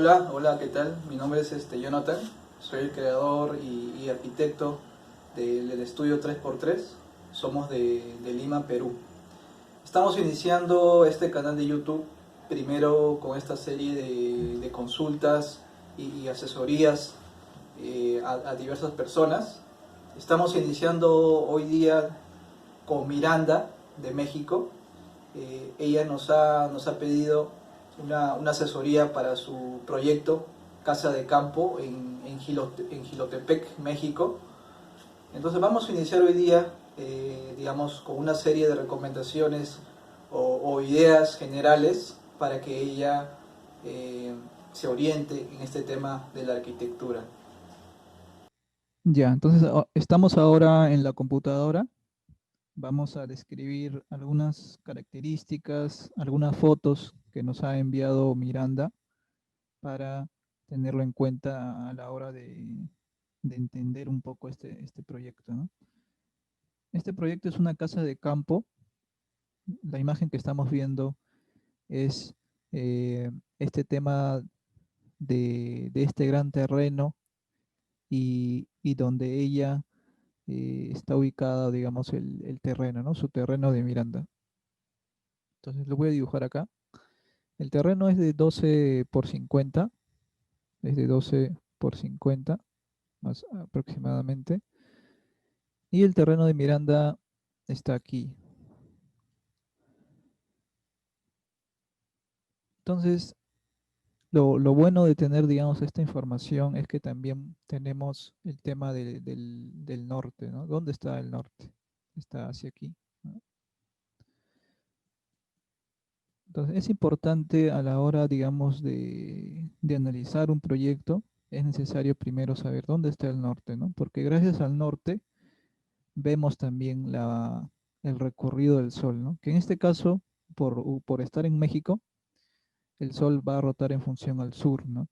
Hola, ¿qué tal? Mi nombre es Jonathan, soy el creador y arquitecto del estudio 3x3. Somos de Lima, Perú. Estamos iniciando este canal de YouTube, primero con esta serie de consultas y asesorías a diversas personas. Estamos iniciando hoy día con Miranda, de México. Ella nos ha pedido una asesoría para su proyecto Casa de Campo en Jilotepec, México. Entonces vamos a iniciar hoy día, digamos, con una serie de recomendaciones o ideas generales para que ella eh, se oriente en este tema de la arquitectura. Ya, entonces estamos ahora en la computadora. Vamos a describir algunas características, algunas fotos que nos ha enviado Miranda para tenerlo en cuenta a la hora de entender un poco este proyecto, ¿no? Este proyecto es una casa de campo. La imagen que estamos viendo es este tema de este gran terreno y donde ella está ubicada, digamos, el terreno, ¿no? Su terreno de Miranda. Entonces lo voy a dibujar acá. El terreno es de 12 por 50, es de 12 por 50, más aproximadamente. Y el terreno de Miranda está aquí. Entonces, lo bueno de tener, digamos, esta información es que también tenemos el tema del norte, ¿no? ¿Dónde está el norte? Está hacia aquí, ¿no? Entonces, es importante a la hora, digamos, de analizar un proyecto, es necesario primero saber dónde está el norte, ¿no? Porque gracias al norte vemos también el recorrido del Sol, ¿no? Que en este caso, por estar en México, el Sol va a rotar en función al sur, ¿no?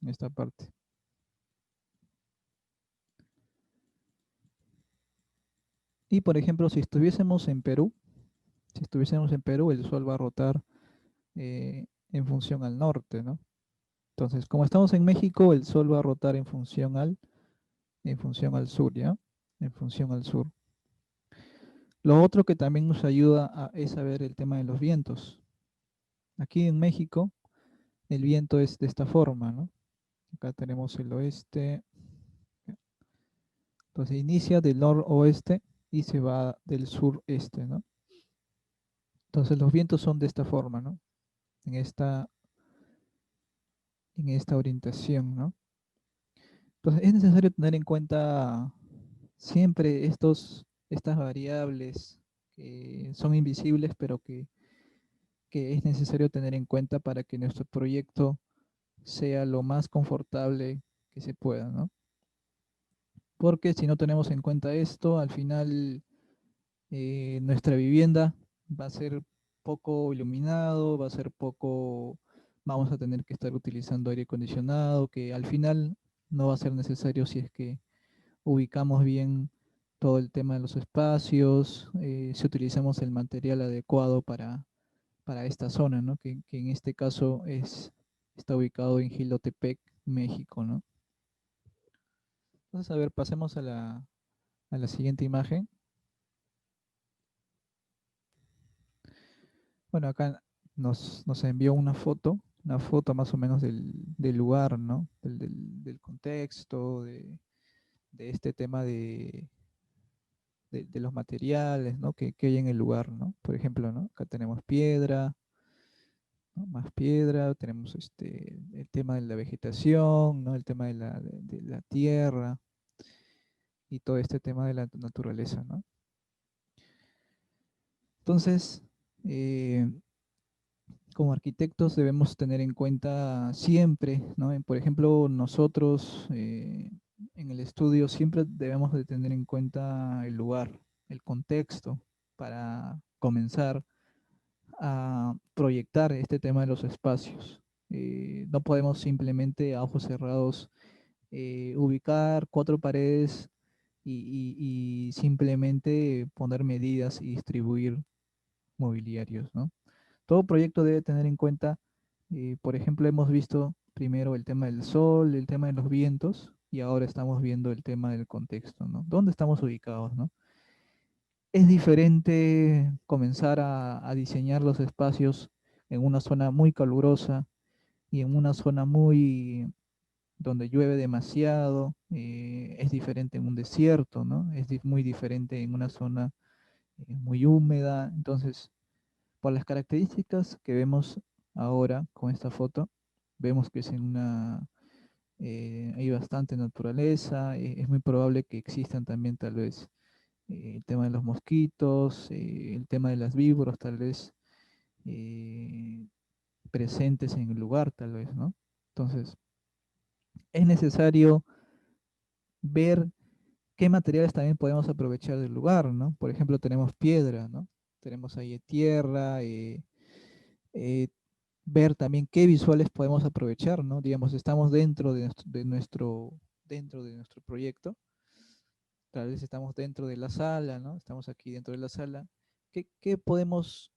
En esta parte. Y por ejemplo, si estuviésemos en Perú, el Sol va a rotar en función al norte, ¿no? Entonces, como estamos en México, el Sol va a rotar en función al sur, ¿ya? En función al sur. Lo otro que también nos ayuda es saber el tema de los vientos. Aquí en México, el viento es de esta forma, ¿no? Acá tenemos el oeste. Entonces inicia del noroeste y se va del sureste, ¿no? Entonces los vientos son de esta forma, ¿no? En esta, en esta orientación, ¿no? Entonces es necesario tener en cuenta siempre estas variables que son invisibles, pero que es necesario tener en cuenta para que nuestro proyecto sea lo más confortable que se pueda, ¿no? Porque si no tenemos en cuenta esto, al final nuestra vivienda va a ser poco iluminado, va a ser poco, vamos a tener que estar utilizando aire acondicionado, que al final no va a ser necesario si es que ubicamos bien todo el tema de los espacios, si utilizamos el material adecuado para esta zona, ¿no? Que en este caso está ubicado en Jilotepec, México, ¿no? Entonces, a ver, pasemos a la siguiente imagen. Bueno, acá nos envió una foto más o menos del lugar, ¿no? Del contexto, de este tema de los materiales, ¿no? Que hay en el lugar, ¿no? Por ejemplo, ¿no? Acá tenemos piedra, ¿no? Más piedra, tenemos el tema de la vegetación, ¿no? El tema de la tierra y todo este tema de la naturaleza, ¿no? Entonces, eh, como arquitectos debemos tener en cuenta siempre, ¿no? Por ejemplo, nosotros en el estudio siempre debemos de tener en cuenta el lugar, el contexto para comenzar a proyectar este tema de los espacios. No podemos simplemente a ojos cerrados ubicar cuatro paredes y simplemente poner medidas y distribuir mobiliarios, ¿no? Todo proyecto debe tener en cuenta, por ejemplo, hemos visto primero el tema del sol, el tema de los vientos, y ahora estamos viendo el tema del contexto, ¿no? ¿Dónde estamos ubicados, no? Es diferente comenzar a diseñar los espacios en una zona muy calurosa y en una zona muy donde llueve demasiado, es diferente en un desierto, ¿no? Es muy diferente en una zona muy húmeda. Entonces, por las características que vemos ahora con esta foto, vemos que es en una, hay bastante naturaleza, es muy probable que existan también tal vez el tema de los mosquitos, el tema de las víboras tal vez eh, presentes en el lugar tal vez, ¿no? Entonces, es necesario ver qué materiales también podemos aprovechar del lugar, ¿no? Por ejemplo, tenemos piedra, ¿no? Tenemos ahí tierra, eh, ver también qué visuales podemos aprovechar, ¿no? Digamos, estamos dentro de nuestro proyecto, tal vez estamos dentro de la sala, ¿no? Estamos aquí dentro de la sala. ¿Qué podemos,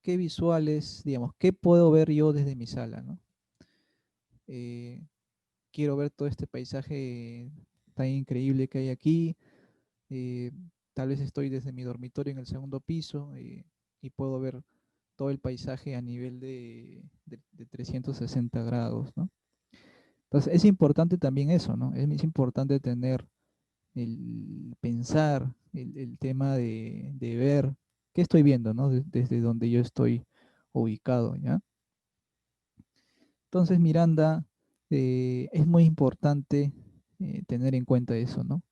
qué visuales, digamos, qué puedo ver yo desde mi sala, ¿no? Eh, quiero ver todo este paisaje tan increíble que hay aquí. eh, Tal vez estoy desde mi dormitorio en el segundo piso y puedo ver todo el paisaje a nivel de 360 grados, ¿no? Entonces es importante también eso, ¿no? Es importante tener el pensar, el tema de ver qué estoy viendo, ¿no? Desde donde yo estoy ubicado, ¿ya? Entonces, Miranda, es muy importante tener en cuenta eso, ¿no?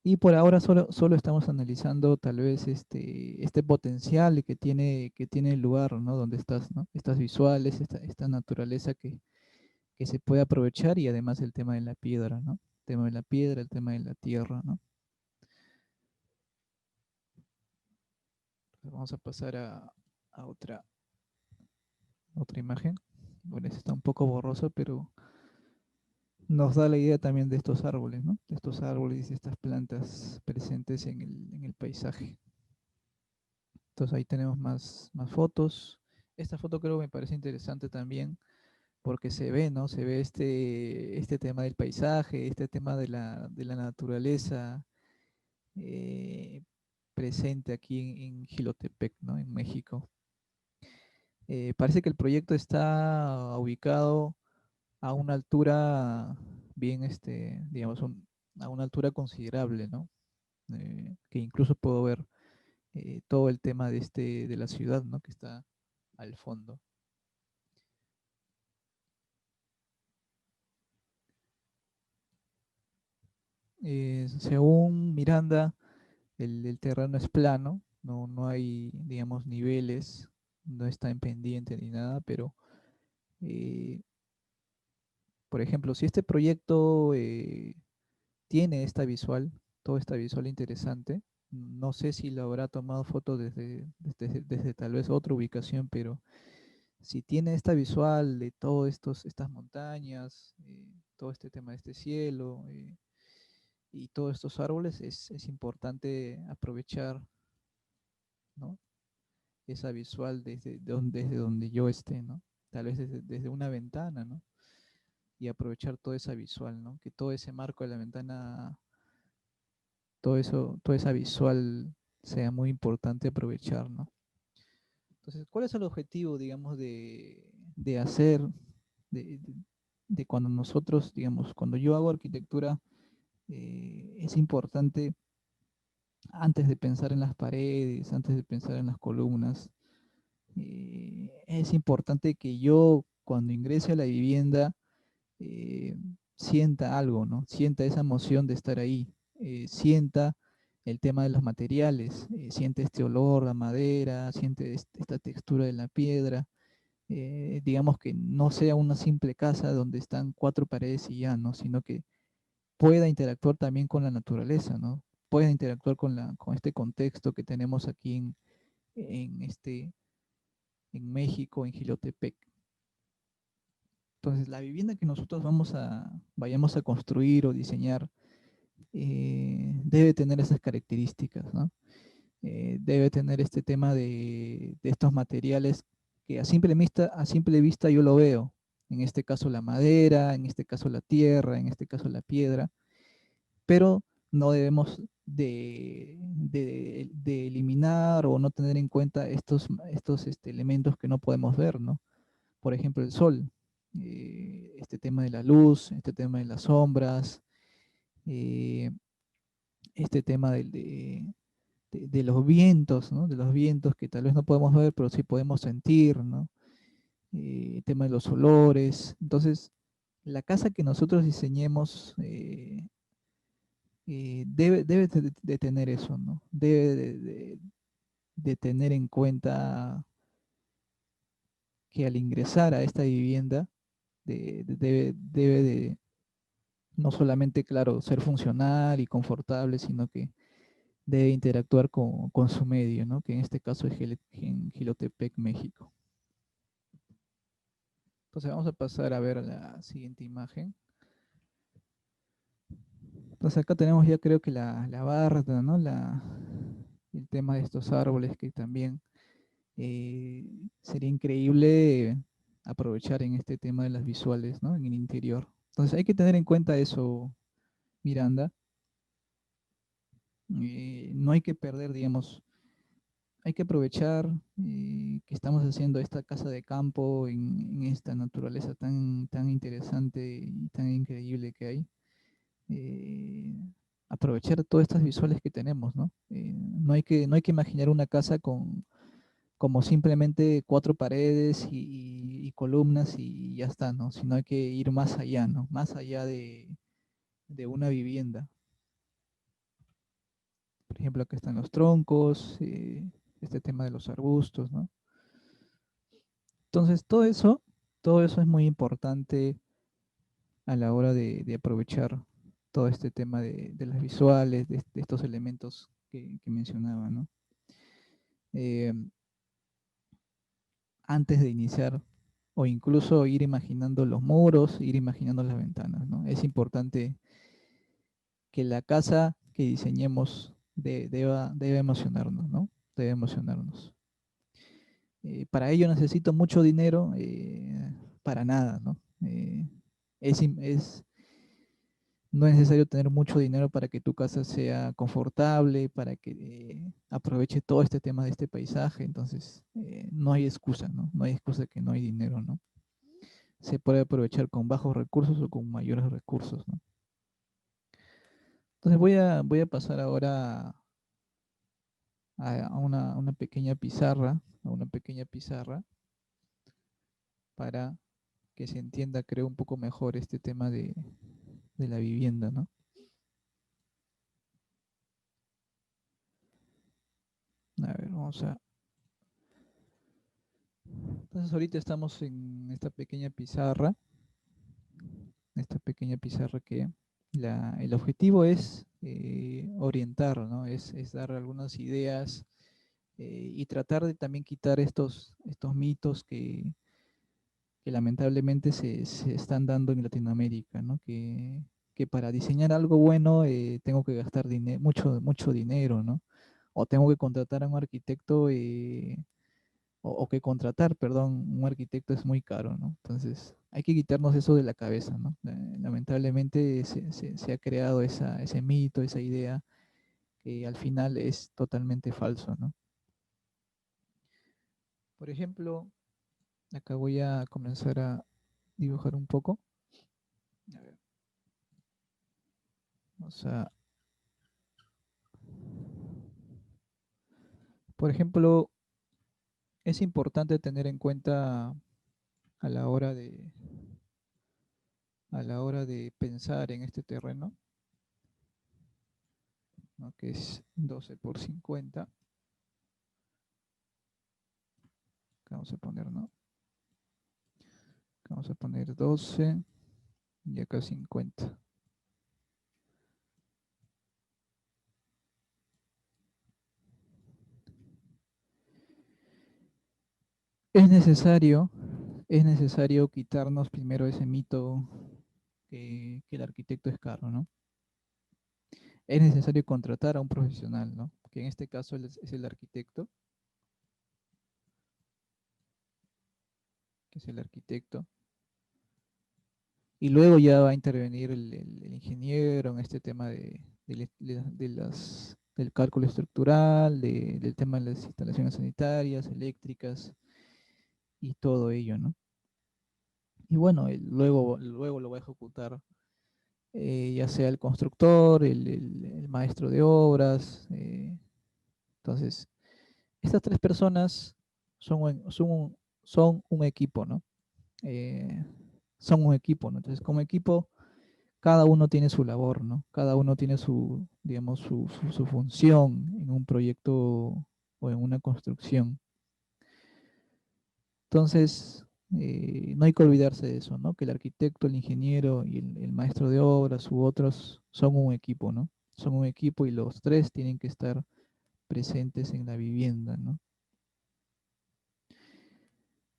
Y por ahora solo estamos analizando tal vez este potencial que tiene el lugar, ¿no? Donde estás, ¿no? Estas visuales, esta naturaleza que se puede aprovechar y además el tema de la piedra, ¿no? El tema de la piedra, el tema de la tierra, ¿no? Vamos a pasar a otra imagen. Bueno, esta está un poco borrosa, pero nos da la idea también de estos árboles, ¿no? De estos árboles y estas plantas presentes en el paisaje. Entonces ahí tenemos más fotos. Esta foto creo que me parece interesante también porque se ve, ¿no? Se ve este tema del paisaje, este tema de la naturaleza eh, presente aquí en Jilotepec, ¿no? En México. Parece que el proyecto está ubicado a una altura bien, digamos, a una altura considerable, ¿no? Que incluso puedo ver todo el tema de la ciudad, ¿no? Que está al fondo. Según Miranda, el terreno es plano, no hay, digamos, niveles, no está en pendiente ni nada, pero, eh, por ejemplo, si este proyecto tiene esta visual, toda esta visual interesante, no sé si lo habrá tomado foto desde tal vez otra ubicación, pero si tiene esta visual de todas estas montañas, todo este tema de este cielo y todos estos árboles, es importante aprovechar, ¿no? Esa visual desde donde yo esté, ¿no? Tal vez desde una ventana, ¿no? Y aprovechar toda esa visual, ¿no? Que todo ese marco de la ventana, todo eso, toda esa visual sea muy importante aprovechar, ¿no? Entonces, ¿cuál es el objetivo, digamos, de hacer, de, de- de cuando nosotros, digamos, cuando yo hago arquitectura, es importante, antes de pensar en las paredes, antes de pensar en las columnas, es importante que yo, cuando ingrese a la vivienda, eh, sienta algo, ¿no? Sienta esa emoción de estar ahí, sienta el tema de los materiales, siente este olor, la madera, siente esta textura de la piedra, digamos que no sea una simple casa donde están cuatro paredes y ya, ¿no? Sino que pueda interactuar también con la naturaleza, ¿no? Pueda interactuar con este contexto que tenemos aquí en, en México, en Jilotepec. Entonces, la vivienda que nosotros vayamos a construir o diseñar debe tener esas características, ¿no? Debe tener este tema de estos materiales que a simple vista yo lo veo. En este caso la madera, en este caso la tierra, en este caso la piedra, pero no debemos de eliminar o no tener en cuenta estos elementos que no podemos ver, ¿no? Por ejemplo, el sol, este tema de la luz, este tema de las sombras, eh, este tema de los vientos, ¿no? De los vientos que tal vez no podemos ver, pero sí podemos sentir, ¿no? El tema de los olores. Entonces, la casa que nosotros diseñemos debe de tener eso, ¿no? Debe de tener en cuenta que al ingresar a esta vivienda debe de no solamente, claro, ser funcional y confortable, sino que debe interactuar con su medio, ¿no? Que en este caso es en Jilotepec, México. Entonces vamos a pasar a ver la siguiente imagen. Entonces acá tenemos ya creo que la barda, ¿no? El tema de estos árboles que también sería increíble aprovechar en este tema de las visuales, ¿no? En el interior. Entonces hay que tener en cuenta eso, Miranda. No hay que perder, digamos, hay que aprovechar que estamos haciendo esta casa de campo en esta naturaleza tan interesante y tan increíble que hay. eh, Aprovechar todas estas visuales que tenemos, ¿no? No hay que imaginar una casa como simplemente cuatro paredes y columnas y ya está, ¿no? Sino hay que ir más allá, ¿no? Más allá de una vivienda. Por ejemplo, acá están los troncos, este tema de los arbustos, ¿no? Entonces, todo eso es muy importante a la hora de aprovechar todo este tema de las visuales, de estos elementos que mencionaba, ¿no? Eh, Antes de iniciar o incluso ir imaginando los muros, ir imaginando las ventanas, ¿no? Es importante que la casa que diseñemos debe emocionarnos, ¿no? Debe emocionarnos. Para ello necesito mucho dinero, para nada, ¿no? Es no es necesario tener mucho dinero para que tu casa sea confortable, para que aproveche todo este tema de este paisaje. Entonces, no hay excusa, ¿no? No hay excusa que no hay dinero, ¿no? Se puede aprovechar con bajos recursos o con mayores recursos, ¿no? Entonces voy a pasar ahora a una pequeña pizarra, para que se entienda, creo, un poco mejor este tema de la vivienda, ¿no? A ver, entonces ahorita estamos en esta pequeña pizarra que el objetivo es orientar, ¿no? Es dar algunas ideas y tratar de también quitar estos mitos que lamentablemente se están dando en Latinoamérica, ¿no? Que para diseñar algo bueno tengo que gastar mucho dinero, ¿no? O tengo que contratar a un arquitecto, o que contratar, perdón, un arquitecto es muy caro, ¿no? Entonces, hay que quitarnos eso de la cabeza, ¿no? Lamentablemente se ha creado ese mito, esa idea, que al final es totalmente falso, ¿no? Por ejemplo, acá voy a comenzar a dibujar un poco. A ver, vamos a, por ejemplo, es importante tener en cuenta a la hora de pensar en este terreno, ¿no? Que es 12 por 50. Acá vamos a poner, ¿no? Acá vamos a poner 12 y acá 50. Es necesario, es necesario quitarnos primero ese mito que el arquitecto es caro, ¿no? Es necesario contratar a un profesional, ¿no? Que en este caso es el arquitecto, que es el arquitecto. Y luego ya va a intervenir el ingeniero en este tema del cálculo estructural, del tema de las instalaciones sanitarias, eléctricas y todo ello, ¿no? Y bueno, luego lo va a ejecutar ya sea el constructor, el maestro de obras. Entonces, estas tres personas son un equipo, ¿no? Eh, son un equipo, ¿no? Entonces, como equipo, cada uno tiene su labor, ¿no? Cada uno tiene su, digamos, su función en un proyecto o en una construcción. Entonces, no hay que olvidarse de eso, ¿no? Que el arquitecto, el ingeniero y el maestro de obras u otros son un equipo, ¿no? Son un equipo y los tres tienen que estar presentes en la vivienda, ¿no?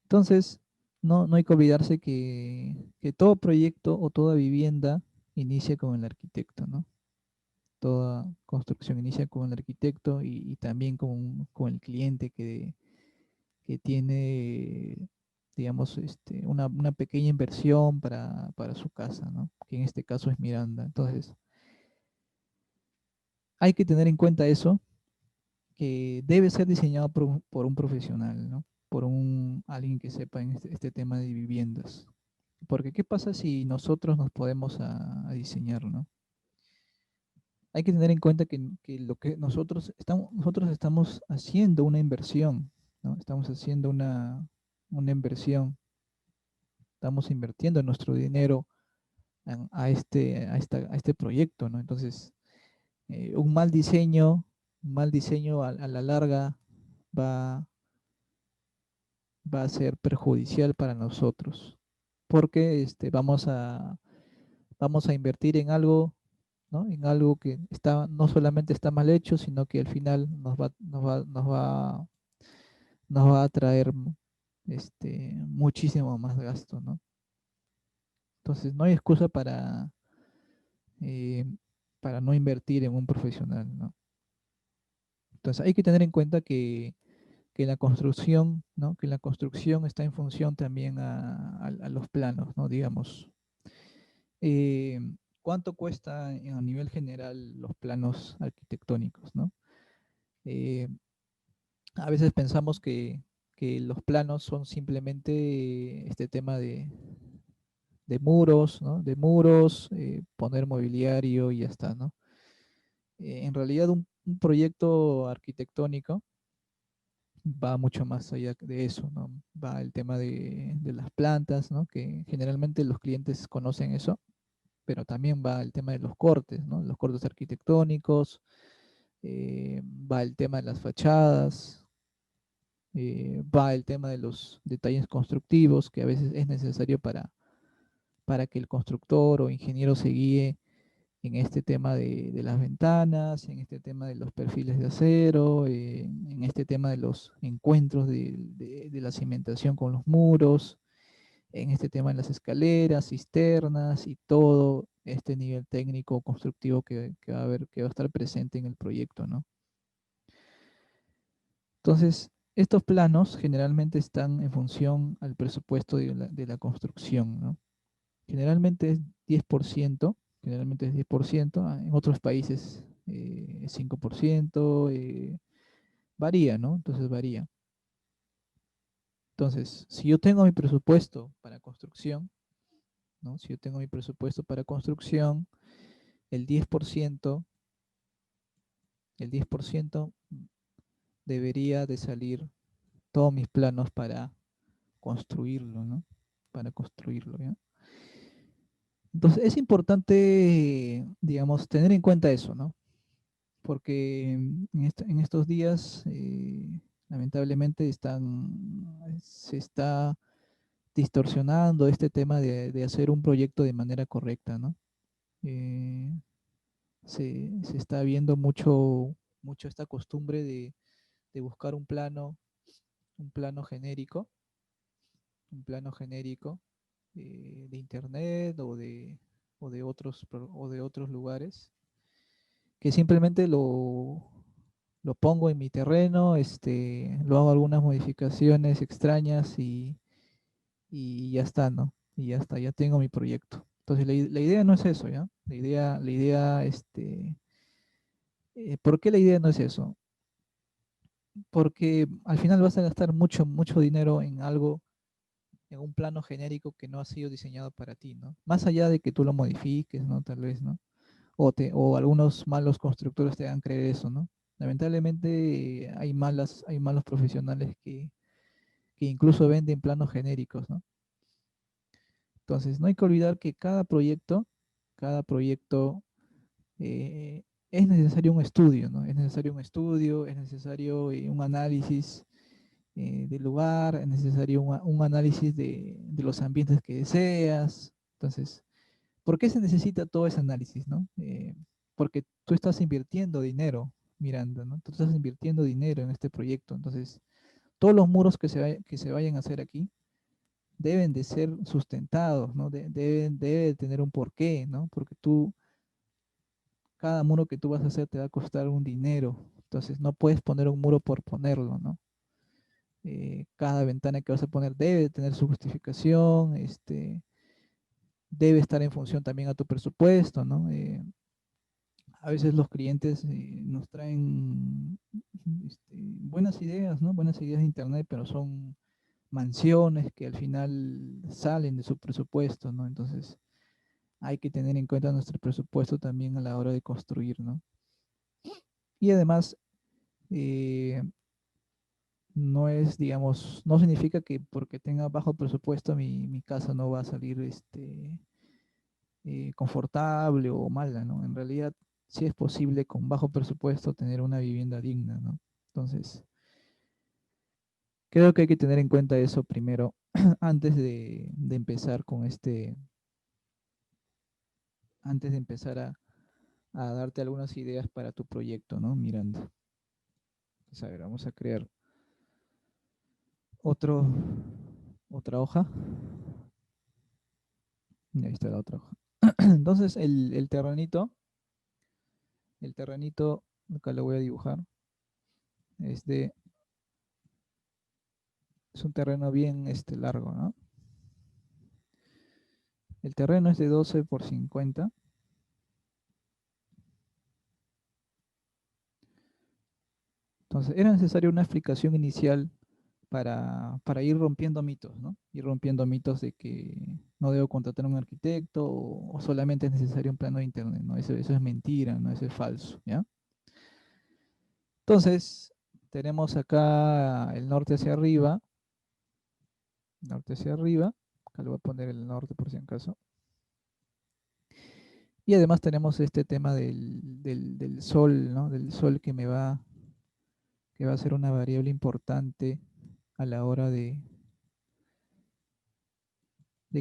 Entonces, no hay que olvidarse que todo proyecto o toda vivienda inicia con el arquitecto, ¿no? Toda construcción inicia con el arquitecto y también con el cliente que tiene, digamos, una pequeña inversión para su casa, ¿no? Que en este caso es Miranda. Entonces, hay que tener en cuenta eso, que debe ser diseñado por un profesional, ¿no? Por alguien que sepa en este tema de viviendas. Porque ¿qué pasa si nosotros nos podemos a diseñar, ¿no? Hay que tener en cuenta que lo que nosotros estamos haciendo una inversión, ¿no? Estamos haciendo una inversión, estamos invirtiendo nuestro dinero a este proyecto, ¿no? Entonces, un mal diseño a la larga va, va a ser perjudicial para nosotros, porque vamos a invertir en algo, ¿no? En algo que no solamente está mal hecho, sino que al final nos va a traer muchísimo más gasto, ¿no? Entonces, no hay excusa eh, para no invertir en un profesional, ¿no? Entonces, hay que tener en cuenta que la construcción, ¿no? Que la construcción está en función también a los planos, ¿no? Digamos, eh, ¿cuánto cuesta a nivel general los planos arquitectónicos, ¿no? Eh, a veces pensamos que los planos son simplemente este tema de muros, ¿no? De muros, poner mobiliario y ya está, ¿no? En realidad un proyecto arquitectónico va mucho más allá de eso, ¿no? Va el tema de las plantas, ¿no? Que generalmente los clientes conocen eso, pero también va el tema de los cortes, ¿no? Los cortes arquitectónicos, va el tema de las fachadas, va el tema de los detalles constructivos, que a veces es necesario para que el constructor o ingeniero se guíe en este tema de las ventanas, en este tema de los perfiles de acero, en este tema de los encuentros de la cimentación con los muros, en este tema de las escaleras, cisternas y todo este nivel técnico constructivo que va a haber, que va a estar presente en el proyecto, ¿no? Entonces, estos planos generalmente están en función al presupuesto de la construcción, ¿no? Generalmente es 10%, generalmente es 10%, en otros países 5%, varía, ¿no? Entonces varía. Entonces, si yo tengo mi presupuesto para construcción, ¿no? Si yo tengo mi presupuesto para construcción, el 10%, el 10% debería de salir todos mis planos para construirlo, ¿no? Para construirlo, ¿ya? Entonces, es importante, digamos, tener en cuenta eso, ¿no? Porque en estos días, lamentablemente, se está distorsionando este tema de hacer un proyecto de manera correcta, ¿no? Eh, se está viendo mucho esta costumbre de buscar un plano genérico, un plano genérico de internet o de otros lugares, que simplemente lo pongo en mi terreno, lo hago algunas modificaciones extrañas y ya está, ¿no? Y ya está, ya tengo mi proyecto. Entonces, la idea no es eso, ¿ya? ¿Por qué la idea no es eso? Porque al final vas a gastar mucho, mucho dinero en algo, en un plano genérico que no ha sido diseñado para ti, ¿no? Más allá de que tú lo modifiques, ¿no? Tal vez, ¿no? O algunos malos constructores te hagan creer eso, ¿no? Lamentablemente hay malos profesionales que incluso venden planos genéricos, ¿no? Entonces, no hay que olvidar que cada proyecto es necesario un estudio, ¿no? Es necesario un estudio, es necesario un análisis del lugar, es necesario un análisis de los ambientes que deseas. Entonces, ¿por qué se necesita todo ese análisis, no? Porque tú estás invirtiendo dinero, Miranda, ¿no? Tú estás invirtiendo dinero en este proyecto. Entonces, todos los muros que se vayan a hacer aquí deben de ser sustentados, ¿no? Debe de tener un porqué, ¿no? Porque cada muro que tú vas a hacer te va a costar un dinero. Entonces, no puedes poner un muro por ponerlo, ¿no? Cada ventana que vas a poner debe tener su justificación, debe estar en función también a tu presupuesto, ¿no? A veces los clientes nos traen buenas ideas, ¿no? Buenas ideas de internet, pero son mansiones que al final salen de su presupuesto, ¿no? Entonces hay que tener en cuenta nuestro presupuesto también a la hora de construir, ¿no? Y además, eh, no es, digamos, no significa que porque tenga bajo presupuesto mi casa no va a salir confortable o mala, ¿no? En realidad sí es posible con bajo presupuesto tener una vivienda digna, ¿no? Entonces, creo que hay que tener en cuenta eso primero antes de empezar con antes de empezar a darte algunas ideas para tu proyecto, ¿no? Miranda. Pues a ver, vamos a crear otro, otra hoja. Y ahí está la otra hoja. Entonces, el terrenito, acá lo voy a dibujar, es de, es un terreno bien largo, ¿no? El terreno es de 12 por 50. Entonces, era necesaria una explicación inicial para ir rompiendo mitos, ¿no? Ir rompiendo mitos de que no debo contratar a un arquitecto o solamente es necesario un plano de internet, ¿no? Eso es mentira, ¿no? Eso es falso, ¿ya? Entonces, tenemos acá el norte hacia arriba, norte hacia arriba, acá le voy a poner el norte por si acaso. Y además tenemos este tema del sol, ¿no? Del sol que va a ser una variable importante a la hora de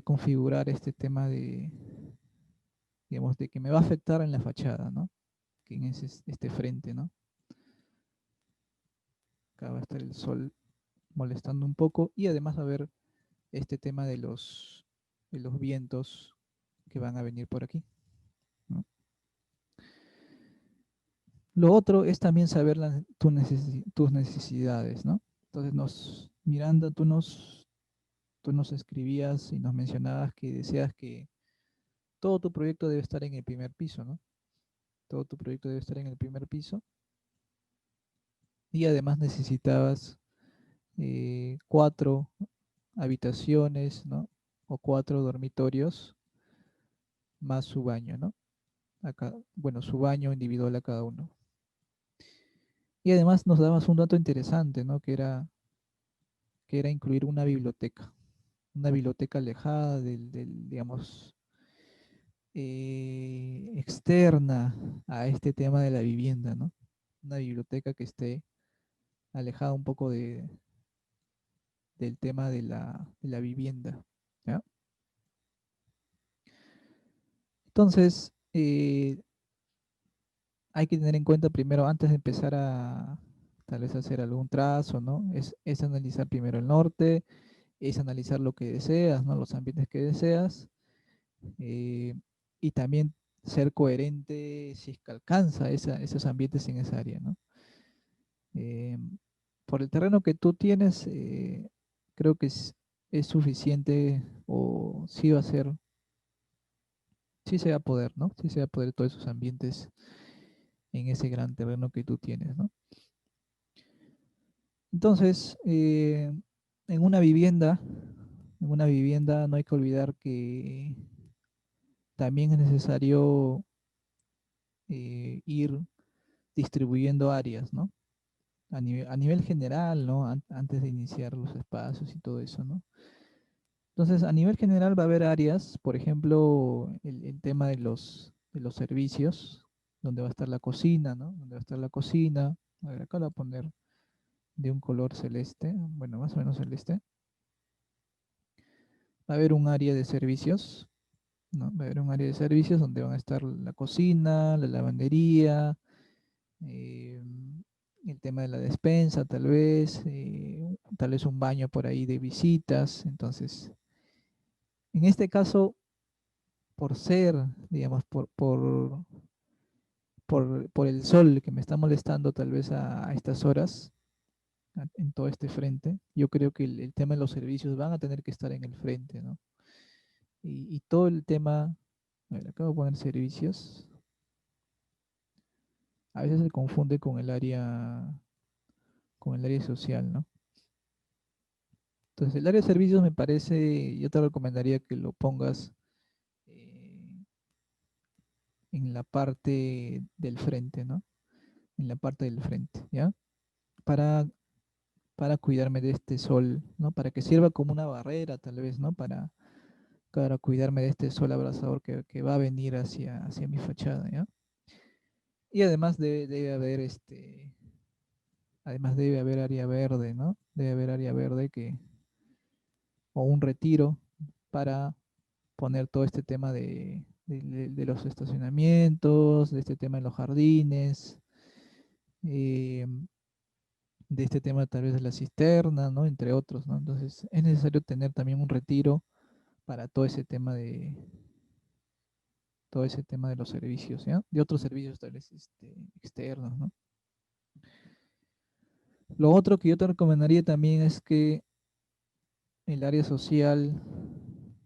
configurar este tema digamos, de que me va a afectar en la fachada, ¿no? Que en este frente, ¿no? Acá va a estar el sol molestando un poco y además va a haber este tema de los vientos que van a venir por aquí, ¿no? Lo otro es también saber tus necesidades, ¿no? Entonces, Miranda, tú nos escribías y nos mencionabas que deseas que todo tu proyecto debe estar en el primer piso, ¿no? Todo tu proyecto debe estar en el primer piso y además necesitabas 4 habitaciones, ¿no? O 4 dormitorios más su baño, ¿no? Acá, bueno, su baño individual a cada uno. Y además nos dabas un dato interesante, ¿no? Que era incluir una biblioteca alejada digamos, externa a este tema de la vivienda, ¿no? Una biblioteca que esté alejada un poco del tema de la vivienda, ¿ya? Entonces, hay que tener en cuenta primero, antes de empezar a tal vez hacer algún trazo, ¿no? Es analizar primero el norte, es analizar lo que deseas, ¿no? Los ambientes que deseas, eh, y también ser coherente si es que alcanza esos ambientes en esa área, ¿no? Eh, por el terreno que tú tienes, creo que es suficiente o sí va a ser sí se va a poder, ¿no? Sí se va a poder todos esos ambientes en ese gran terreno que tú tienes, ¿no? Entonces, en una vivienda no hay que olvidar que también es necesario ir distribuyendo áreas, ¿no? A nivel general, ¿no? Antes de iniciar los espacios y todo eso, ¿no? Entonces, a nivel general va a haber áreas, por ejemplo, el tema de los servicios, donde va a estar la cocina, ¿no? Donde va a estar la cocina. A ver, acá lo voy a poner de un color celeste, bueno, más o menos celeste. Va a haber un área de servicios, ¿no? Va a haber un área de servicios donde van a estar la cocina, la lavandería, eh, el tema de la despensa, tal vez un baño por ahí de visitas. Entonces, en este caso, por ser, digamos, por el sol que me está molestando tal vez a estas horas, en todo este frente, yo creo que el tema de los servicios van a tener que estar en el frente, ¿no? Y todo el tema, a ver, acabo de poner servicios, a veces se confunde con el área social, ¿no? Entonces, el área de servicios me parece, yo te recomendaría que lo pongas eh, en la parte del frente, ¿no? En la parte del frente, ¿ya? Para, para cuidarme de este sol, ¿no? Para que sirva como una barrera, tal vez, ¿no? Para cuidarme de este sol abrasador que va a venir hacia mi fachada, ¿ya? Y además debe haber además debe haber área verde, ¿no? Debe haber área verde o un retiro para poner todo este tema de los estacionamientos, de este tema de los jardines, eh, de este tema tal vez de la cisterna, ¿no? Entre otros, ¿no? Entonces es necesario tener también un retiro para todo ese tema de los servicios, ¿ya? De otros servicios tal vez externos, ¿no? Lo otro que yo te recomendaría también es que el área social,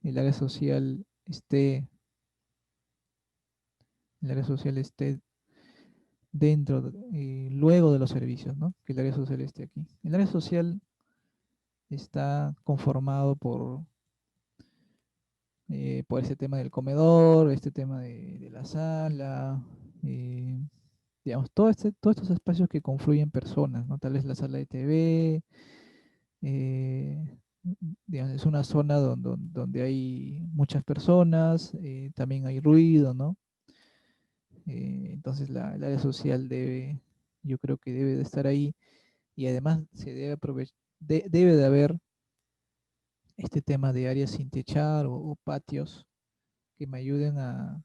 el área social esté, el área social esté luego de los servicios, ¿no? Que el área social esté aquí. El área social está conformado por ese tema del comedor, este tema de la sala, eh, digamos, todos estos espacios que confluyen personas, ¿no? Tal vez la sala de TV, eh, digamos, es una zona donde hay muchas personas, también hay ruido, ¿no? Entonces el área social yo creo que debe de estar ahí y además se debe aprovechar, debe de haber este tema de áreas sin techar o patios que me ayuden a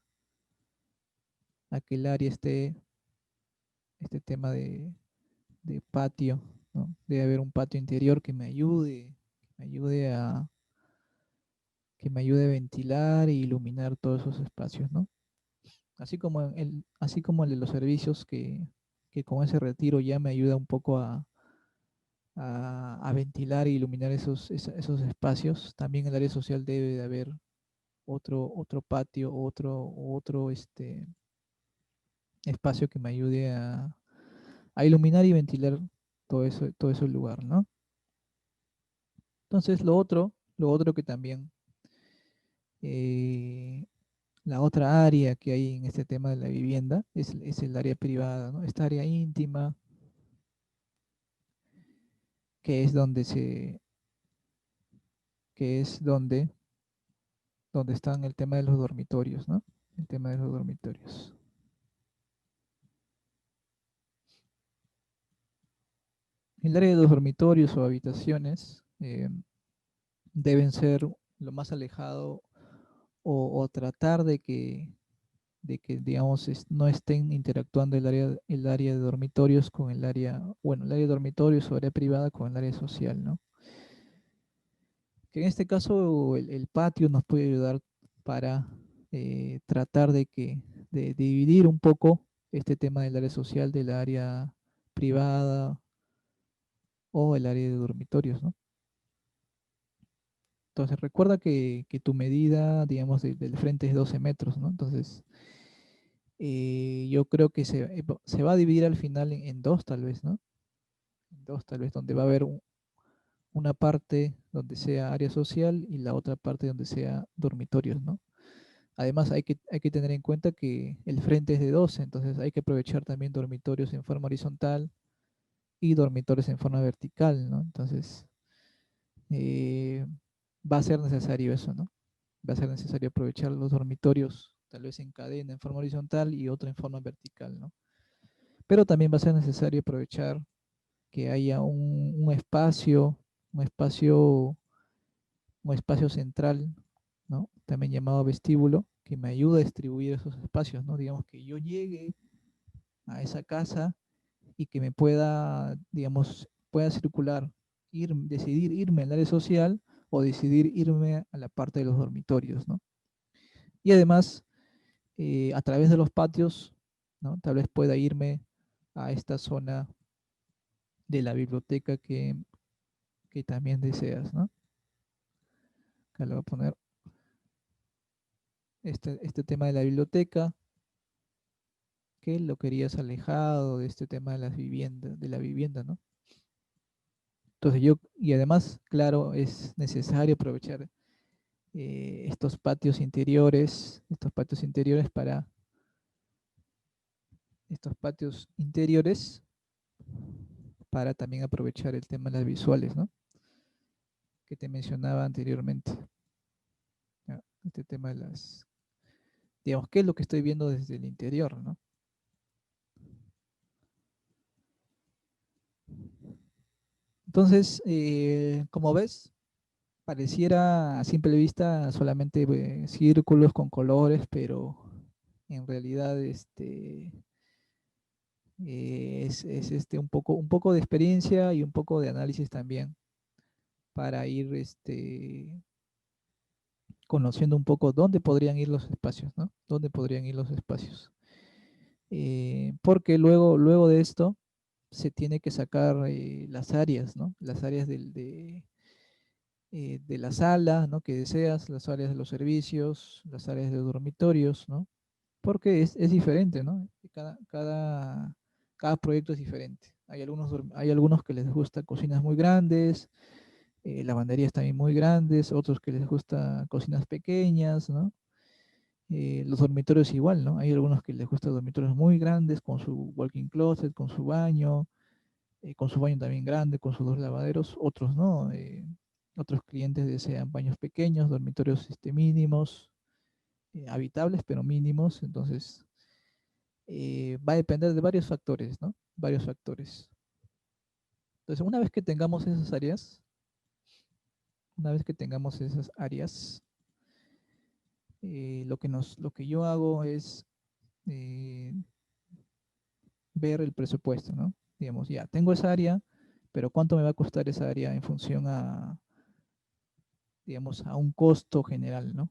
que el área este tema de patio, ¿no? Debe haber un patio interior me ayude que me ayude a ventilar e iluminar todos esos espacios, ¿no? Así como el de los servicios que con ese retiro ya me ayuda un poco a ventilar e iluminar esos espacios. También el área social debe de haber otro patio, otro espacio que me ayude a iluminar y ventilar todo ese lugar, ¿no? Entonces lo otro que también, eh, la otra área que hay en este tema de la vivienda es el área privada, ¿no? Esta área íntima, que es que es donde están el tema de los dormitorios, ¿no? El tema de los dormitorios. El área de los dormitorios o habitaciones deben ser lo más alejado o tratar de que digamos, no estén interactuando el área de dormitorios con el área, bueno, el área de dormitorios o área privada con el área social, ¿no? Que en este caso el patio nos puede ayudar para tratar de dividir un poco este tema del área social del área privada o el área de dormitorios, ¿no? Entonces recuerda que tu medida, digamos, del frente es 12 metros, ¿no? Entonces yo creo que se va a dividir al final en dos tal vez, ¿no? En dos tal vez, donde va a haber una parte donde sea área social y la otra parte donde sea dormitorios, ¿no? Además hay que tener en cuenta que el frente es de 12, entonces hay que aprovechar también dormitorios en forma horizontal y dormitorios en forma vertical, ¿no? Entonces eh, va a ser necesario eso, ¿no? Va a ser necesario aprovechar los dormitorios tal vez en cadena, en forma horizontal y otra en forma vertical, ¿no? Pero también va a ser necesario aprovechar que haya un espacio, un espacio, un espacio central, ¿no? También llamado vestíbulo, que me ayude a distribuir esos espacios, ¿no? Digamos que yo llegue a esa casa y que me pueda, digamos, pueda circular, decidir irme al área social o decidir irme a la parte de los dormitorios, ¿no? Y además, a través de los patios, ¿no? Tal vez pueda irme a esta zona de la biblioteca que también deseas, ¿no? Acá le voy a poner este tema de la biblioteca, que lo querías alejado de este tema de las viviendas, de la vivienda, ¿no? Entonces y además, claro, es necesario aprovechar estos patios interiores estos patios interiores para también aprovechar el tema de las visuales, ¿no? Que te mencionaba anteriormente. ¿Ya? Este tema de digamos, ¿qué es lo que estoy viendo desde el interior, ¿no? Entonces, como ves, pareciera a simple vista solamente círculos con colores, pero en realidad es un poco de experiencia y un poco de análisis también para ir conociendo un poco dónde podrían ir los espacios, ¿no? Dónde podrían ir los espacios. Porque luego de esto se tiene que sacar las áreas, ¿no? Las áreas de la sala, ¿no? Que deseas, las áreas de los servicios, las áreas de dormitorios, ¿no? Porque es diferente, ¿no? Cada proyecto es diferente. Hay algunos que les gusta cocinas muy grandes, lavanderías también muy grandes, otros que les gusta cocinas pequeñas, ¿no? Los dormitorios igual, ¿no? Hay algunos que les gustan dormitorios muy grandes, con su walking closet, con su baño también grande, con sus dos lavaderos, otros no. Otros clientes desean baños pequeños, dormitorios mínimos, habitables pero mínimos, entonces va a depender de varios factores, ¿no? Varios factores. Entonces, una vez que tengamos esas áreas, lo que yo hago es eh, ver el presupuesto, ¿no? Digamos, ya, tengo esa área, pero ¿cuánto me va a costar esa área en función digamos, a un costo general, ¿no?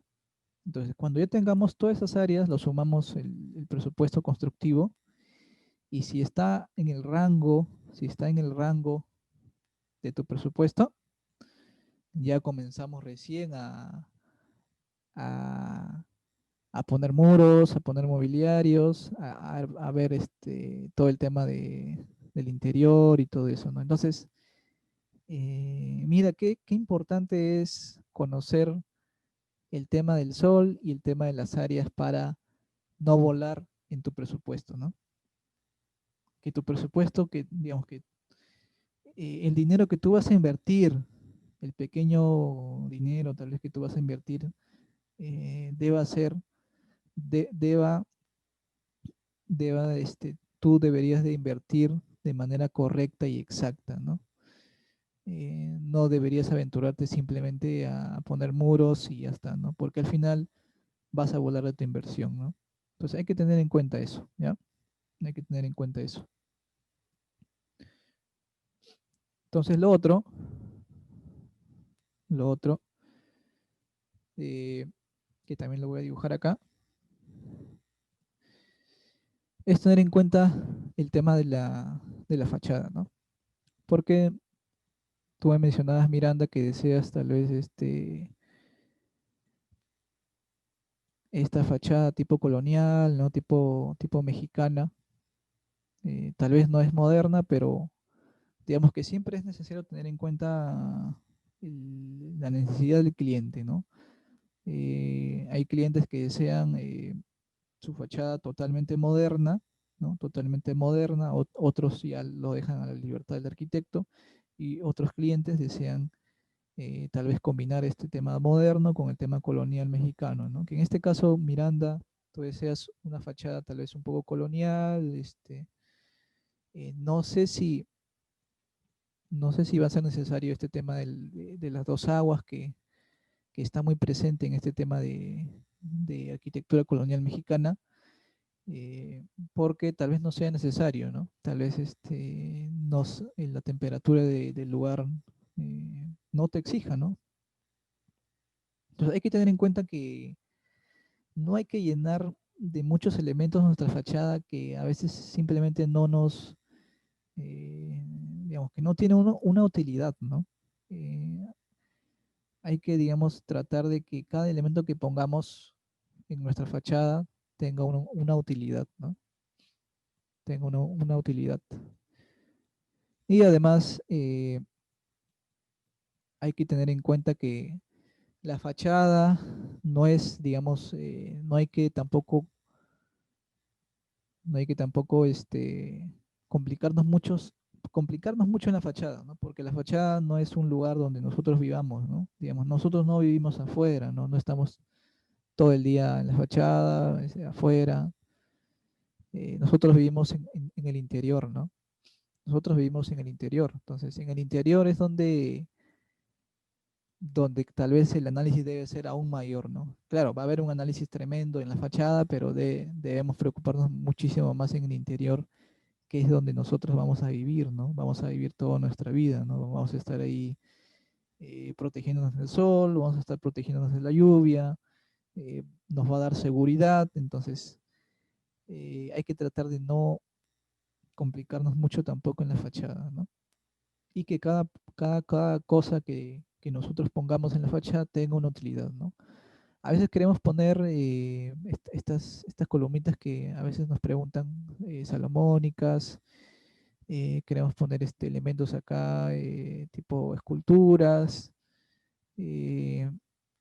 Entonces, cuando ya tengamos todas esas áreas, lo sumamos el presupuesto constructivo y si está en el rango de tu presupuesto, ya comenzamos recién a, a poner muros, a poner mobiliarios, a ver todo el tema del interior y todo eso, ¿no? Entonces, mira, qué importante es conocer el tema del sol y el tema de las áreas para no volar en tu presupuesto, ¿no? Que tu presupuesto, que digamos que el dinero que tú vas a invertir, el pequeño dinero tal vez que tú vas a invertir, deba ser, de- deba, tú deberías de invertir de manera correcta y exacta, ¿no? No deberías aventurarte simplemente a poner muros y ya está, ¿no? Porque al final vas a volar de tu inversión, ¿no? Entonces hay que tener en cuenta eso, ¿ya? Hay que tener en cuenta eso. Entonces lo otro, eh, que también lo voy a dibujar acá, es tener en cuenta el tema de la fachada, ¿no? Porque tú me mencionabas, Miranda, que deseas tal vez esta fachada tipo colonial, ¿no? Tipo mexicana. Tal vez no es moderna, pero digamos que siempre es necesario tener en cuenta la necesidad del cliente, ¿no? Hay clientes que desean su fachada totalmente moderna, ¿no? Totalmente moderna, otros ya lo dejan a la libertad del arquitecto, y otros clientes desean tal vez combinar este tema moderno con el tema colonial mexicano, ¿no? Que en este caso, Miranda, tú deseas una fachada tal vez un poco colonial, no sé si, no sé si va a ser necesario este tema de las dos aguas que está muy presente en este tema de arquitectura colonial mexicana, porque tal vez no sea necesario, ¿no? Tal vez la temperatura del lugar no te exija, ¿no? Entonces hay que tener en cuenta que no hay que llenar de muchos elementos nuestra fachada que a veces simplemente no nos, digamos, que no tiene una utilidad, ¿no? Eh, Hay que, digamos, tratar de que cada elemento que pongamos en nuestra fachada tenga una utilidad, ¿no? Tenga una utilidad. Y además hay que tener en cuenta que la fachada no es, digamos, no hay que tampoco complicarnos mucho en la fachada, ¿no? Porque la fachada no es un lugar donde nosotros vivamos, ¿no? Digamos, nosotros no vivimos afuera, ¿no? No estamos todo el día en la fachada, afuera. Nosotros vivimos en el interior, ¿no? Nosotros vivimos en el interior. Entonces, en el interior es donde tal vez el análisis debe ser aún mayor, ¿no? Claro, va a haber un análisis tremendo en la fachada, pero debemos preocuparnos muchísimo más en el interior, que es donde nosotros vamos a vivir, ¿no? Vamos a vivir toda nuestra vida, ¿no? Vamos a estar ahí protegiéndonos del sol, vamos a estar protegiéndonos de la lluvia, nos va a dar seguridad, entonces hay que tratar de no complicarnos mucho tampoco en la fachada, ¿no? Y que cada cosa que nosotros pongamos en la fachada tenga una utilidad, ¿no? A veces queremos poner estas columnitas que a veces nos preguntan, salomónicas, queremos poner elementos acá, tipo esculturas, eh,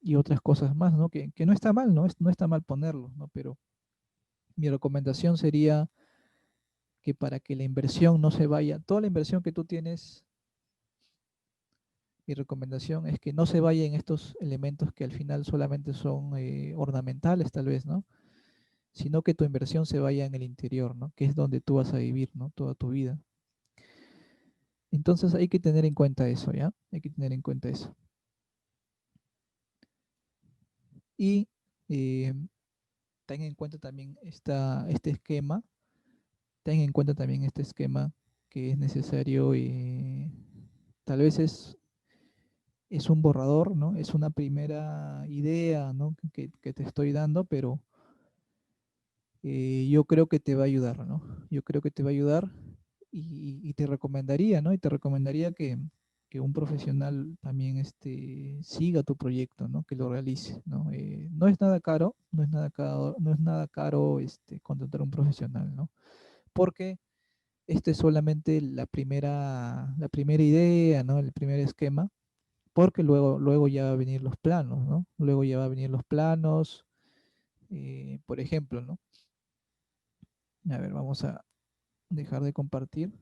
y otras cosas más, ¿no? Que no está mal, ¿no? No está mal ponerlos, ¿no? Pero mi recomendación sería que para que la inversión no se vaya, toda la inversión que tú tienes, mi recomendación es que no se vaya en estos elementos que al final solamente son ornamentales, tal vez, ¿no? Sino que tu inversión se vaya en el interior, ¿no? Que es donde tú vas a vivir, ¿no? Toda tu vida. Entonces hay que tener en cuenta eso, ¿ya? Hay que tener en cuenta eso. Y eh, ten en cuenta también este esquema, ten en cuenta también este esquema que es necesario, tal vez es un borrador, ¿no? Es una primera idea, ¿no? Que te estoy dando, pero yo creo que te va a ayudar, ¿no? Yo creo que te va a ayudar, y te recomendaría, ¿no? Y te recomendaría que un profesional también siga tu proyecto, ¿no? Que lo realice, ¿no? No es nada caro, no es nada caro contratar a un profesional, ¿no? Porque es solamente la primera idea, ¿no? El primer esquema, porque luego ya va a venir los planos, ¿no? Luego ya va a venir los planos, por ejemplo, ¿no? A ver, vamos a dejar de compartir.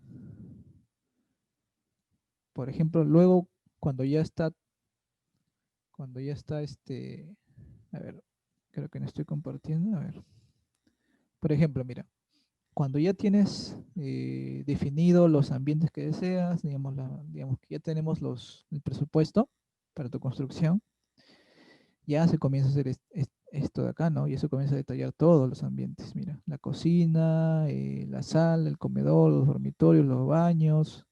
Por ejemplo, luego cuando ya está, cuando ya está a ver, creo que no estoy compartiendo, a ver. Por ejemplo, mira, cuando ya tienes definido los ambientes que deseas, digamos que ya tenemos el presupuesto para tu construcción, ya se comienza a hacer esto de acá, ¿no? Ya se comienza a detallar todos los ambientes. Mira, la cocina, la sala, el comedor, los dormitorios, los baños,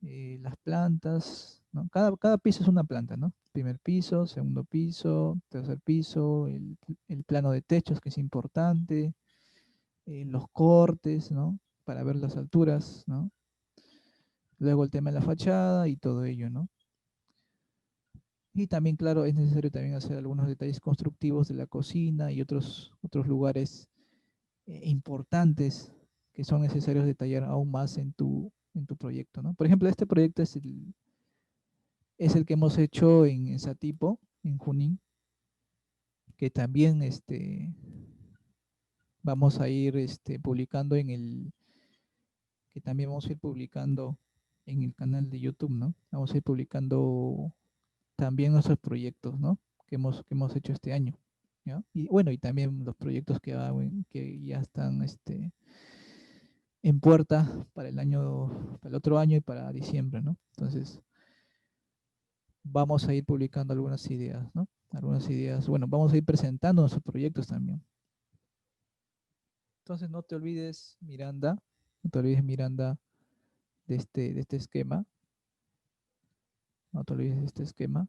las plantas, ¿no? Cada piso es una planta, ¿no? Primer piso, segundo piso, tercer piso, el plano de techos, que es importante, los cortes, ¿no? Para ver las alturas, ¿no? Luego el tema de la fachada y todo ello, ¿no? Y también, claro, es necesario también hacer algunos detalles constructivos de la cocina y otros lugares importantes que son necesarios detallar aún más en tu proyecto, ¿no? Por ejemplo, este proyecto es el que hemos hecho en Satipo, en Junín, que también vamos a ir publicando que también vamos a ir publicando en el canal de YouTube, ¿no? Vamos a ir publicando también nuestros proyectos, ¿no? Que hemos hecho este año, ¿ya? Y bueno, y también los proyectos que ya están en puerta para para el otro año y para diciembre, ¿no? Entonces, vamos a ir publicando algunas ideas, ¿no? Algunas ideas, bueno, vamos a ir presentando nuestros proyectos también. Entonces, no te olvides, Miranda, no te olvides, Miranda, de este esquema, no te olvides de este esquema.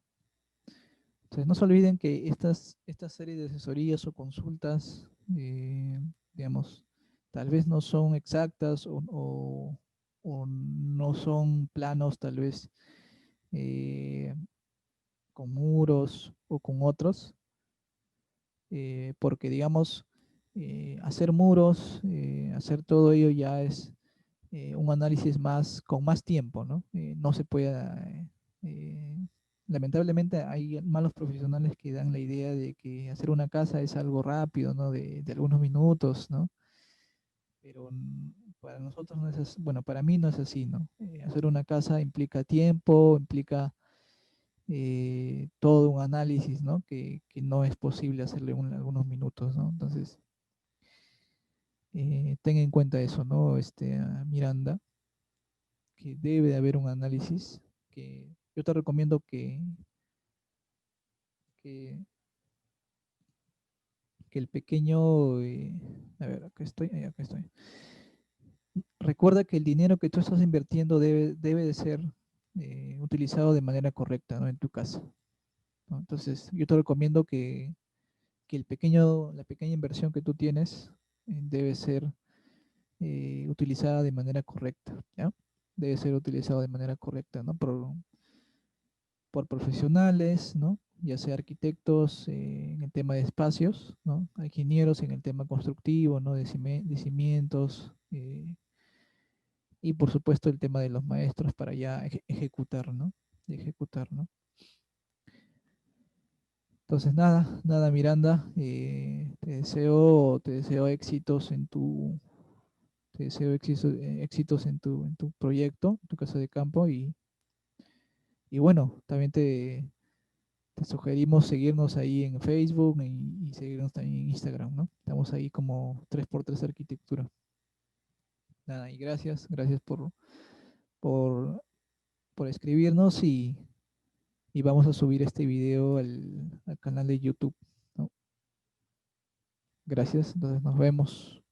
Entonces, no se olviden que estas series de asesorías o consultas, digamos, tal vez no son exactas o no son planos, tal vez eh, con muros o con otros, porque, digamos, hacer muros, hacer todo ello ya es un análisis más con más tiempo, ¿no? No se puede, eh, lamentablemente hay malos profesionales que dan la idea de que hacer una casa es algo rápido, ¿no? De algunos minutos, ¿no? Pero para nosotros no es así, bueno, para mí no es así, ¿no? Hacer una casa implica tiempo, implica todo un análisis, ¿no? Que no es posible hacerle en algunos minutos, ¿no? Entonces, ten en cuenta eso, ¿no? Miranda, que debe de haber un análisis, que yo te recomiendo que, que el pequeño, a ver, acá estoy. Recuerda que el dinero que tú estás invirtiendo debe de ser utilizado de manera correcta, ¿no? En tu casa, ¿no? Entonces, yo te recomiendo que la pequeña inversión que tú tienes debe ser utilizada de manera correcta, ¿ya? Debe ser utilizado de manera correcta, ¿no? Por profesionales, ¿no? Ya sea arquitectos en el tema de espacios, ¿no? Ingenieros en el tema constructivo, ¿no? De cimientos, y por supuesto el tema de los maestros para ya ejecutar, ¿no? De ejecutar, ¿no? Entonces, nada, Miranda, te deseo éxitos te deseo éxitos en tu proyecto, tu casa de campo y bueno, también te sugerimos seguirnos ahí en Facebook y seguirnos también en Instagram, ¿no? Estamos ahí como 3x3 Arquitectura. Nada, y gracias por, por escribirnos y vamos a subir este video al canal de YouTube, ¿no? Gracias, entonces nos vemos.